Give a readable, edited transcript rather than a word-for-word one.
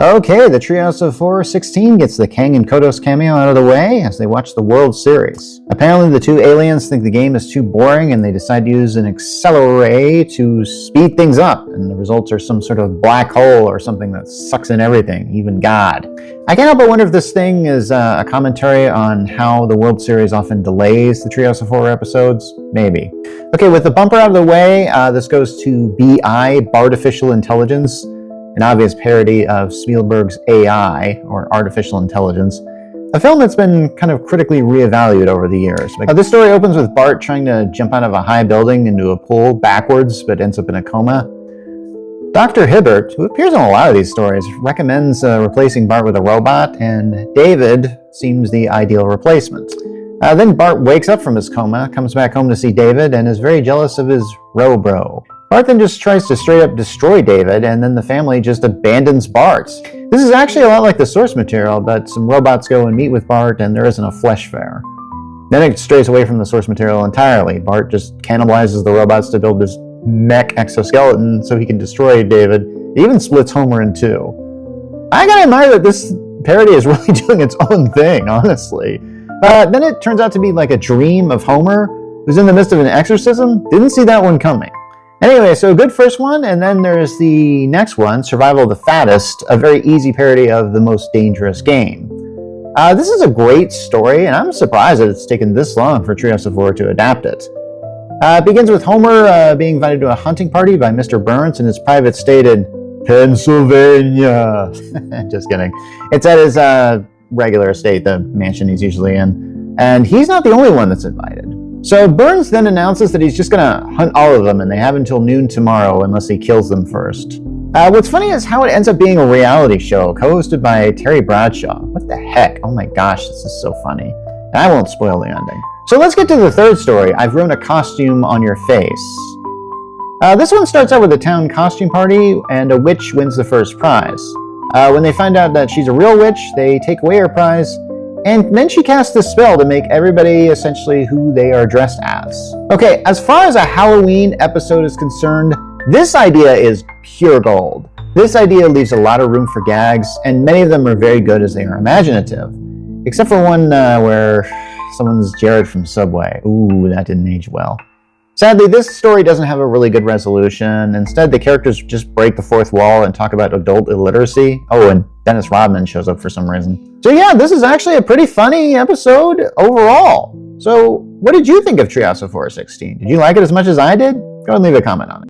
Okay, the Treehouse of Horror 16 gets the Kang and Kodos cameo out of the way as they watch the World Series. Apparently the two aliens think the game is too boring and they decide to use an accelerate to speed things up, and the results are some sort of black hole or something that sucks in everything, even God. I can't help but wonder if this thing is a commentary on how the World Series often delays the Treehouse of Horror episodes. Maybe. Okay, with the bumper out of the way, this goes to BI, Bartificial Intelligence, an obvious parody of Spielberg's AI, or Artificial Intelligence, a film that's been kind of critically reevaluated over the years. This story opens with Bart trying to jump out of a high building into a pool backwards, but ends up in a coma. Dr. Hibbert, who appears in a lot of these stories, recommends replacing Bart with a robot, and David seems the ideal replacement. Then Bart wakes up from his coma, comes back home to see David, and is very jealous of his Bro. Bart then just tries to straight up destroy David, and then the family just abandons Bart. This is actually a lot like the source material, but some robots go and meet with Bart, and there isn't a flesh fair. Then it strays away from the source material entirely. Bart just cannibalizes the robots to build this mech exoskeleton so he can destroy David. It even splits Homer in two. I gotta admire that this parody is really doing its own thing, honestly. Then it turns out to be like a dream of Homer, who's in the midst of an exorcism. Didn't see that one coming. Anyway, so good first one, and then there's the next one, Survival of the Fattest, a very easy parody of The Most Dangerous Game. This is a great story, and I'm surprised that it's taken this long for Treehouse of Horror to adapt it. It begins with Homer being invited to a hunting party by Mr. Burns in his private state in Pennsylvania. Just kidding. It's at his regular estate, the mansion he's usually in, and he's not the only one that's invited. So Burns then announces that he's just gonna hunt all of them, and they have until noon tomorrow unless he kills them first. What's funny is how it ends up being a reality show, co-hosted by Terry Bradshaw. What the heck? Oh my gosh, this is so funny. And I won't spoil the ending. So let's get to the third story, I've Grown a Costume on Your Face. This one starts out with a town costume party, and a witch wins the first prize. When they find out that she's a real witch, they take away her prize, and then she casts a spell to make everybody essentially who they are dressed as. Okay, as far as a Halloween episode is concerned, this idea is pure gold. This idea leaves a lot of room for gags, and many of them are very good as they are imaginative. Except for one where someone's Jared from Subway. Ooh, that didn't age well. Sadly, this story doesn't have a really good resolution. Instead, the characters just break the fourth wall and talk about adult illiteracy. Oh, and Dennis Rodman shows up for some reason. So yeah, this is actually a pretty funny episode overall. So what did you think of Treehouse of Horror 16? Did you like it as much as I did? Go and leave a comment on it.